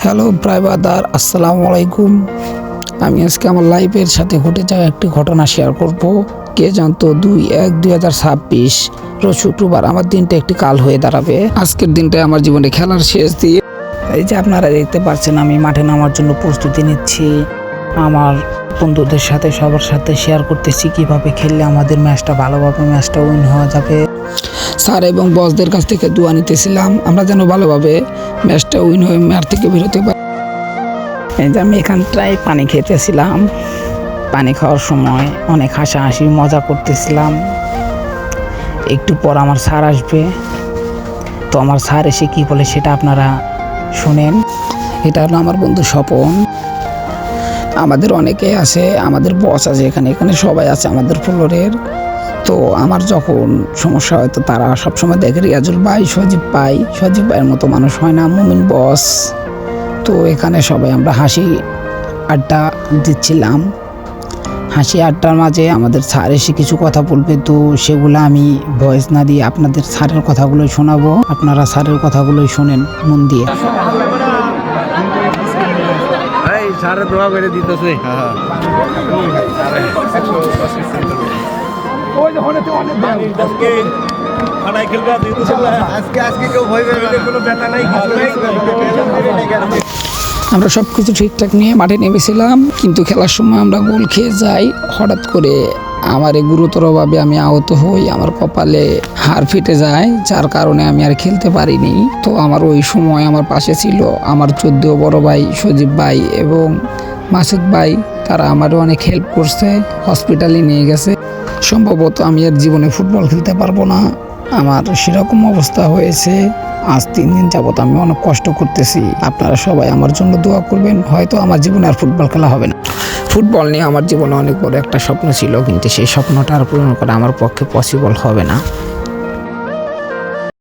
Hello brother, আসসালামু আলাইকুম। আমি আজকে আমার লাইফের সাথে ঘটে যাওয়া একটি ঘটনা শেয়ার করব। কে জানতো 2/1/2026 রোজ শুক্রবার আমার দিনটা একটি কাল হয়ে দাঁড়াবে। আজকের দিনটা আমার জীবনে খেলার শেষ দিন। এই যে আপনারা দেখতে পাচ্ছেন, আমি মাঠে নামার জন্য প্রস্তুতি নিচ্ছি। আমার বন্ধুদের সাথে সবার সাথে শেয়ার করতেছি কিভাবে খেললে আমাদের ম্যাচটা ভালোভাবে উইন হওয়া যাবে। স্যার এবং বসদের কাছ থেকে দোয়া নিতেছিলাম আমরা যেন ভালোভাবে ম্যাচটা উইন হয়ে ম্যাচ থেকে বেরোতে পারি। এই যে আমি এখানটায় পানি খেতেছিলাম। পানি খাওয়ার সময় অনেক হাসাহাসি মজা করতেছিলাম। একটু পর আমার স্যার আসবে, তো আমার স্যার এসে কি বলে সেটা আপনারা শুনেন। এটা হলো আমার বন্ধু স্বপন। আমাদের অনেকে আছে, আমাদের বস আছে, এখানে সবাই আছে আমাদের ফ্লোরের। তো আমার যখন সমস্যা হয় তো তারা সবসময় দেখে রিয়াজুল ভাই, সজীব ভাইয়ের মতো মানুষ হয় না, মুমিন বস। তো এখানে সবাই আমরা হাসি আড্ডা দিচ্ছিলাম। হাসি আড্ডার মাঝে আমাদের স্যার এসে কিছু কথা বলবে, তো সেগুলো আমি ভয়েস না দিয়ে আপনাদের স্যারের কথাগুলোই শোনাবো। আপনারা স্যারের কথাগুলোই শোনেন মন দিয়ে। স্যারে দোয়া করে দিতেছে। আমরা সব কিছু ঠিকঠাক নিয়ে মাঠে নেমেছিলাম, কিন্তু খেলার সময় আমরা গোল খেয়ে যাই। হঠাৎ করে আমার গুরুতরভাবে আমি আহত হই, আমার কপালে হাড় ফেটে যায়, যার কারণে আমি আর খেলতে পারিনি। তো আমার ওই সময় আমার পাশে ছিল আমার 14 বড় ভাই সজীব ভাই এবং মাসুদ ভাই। তারা আমারও অনেক হেল্প করছে, হসপিটালে নিয়ে গেছে। সম্ভবত আমি আর জীবনে ফুটবল খেলতে পারবো না, আমার সেরকম অবস্থা হয়েছে। আজ 3 দিন যাবত আমি অনেক কষ্ট করতেছি। আপনারা সবাই আমার জন্য দোয়া করবেন। হয়তো আমার জীবনে আর ফুটবল খেলা হবে না। ফুটবল নিয়ে আমার জীবনে অনেক বড় একটা স্বপ্ন ছিল, কিন্তু সেই স্বপ্নটা আর পূরণ করা আমার পক্ষে পসিবল হবে না।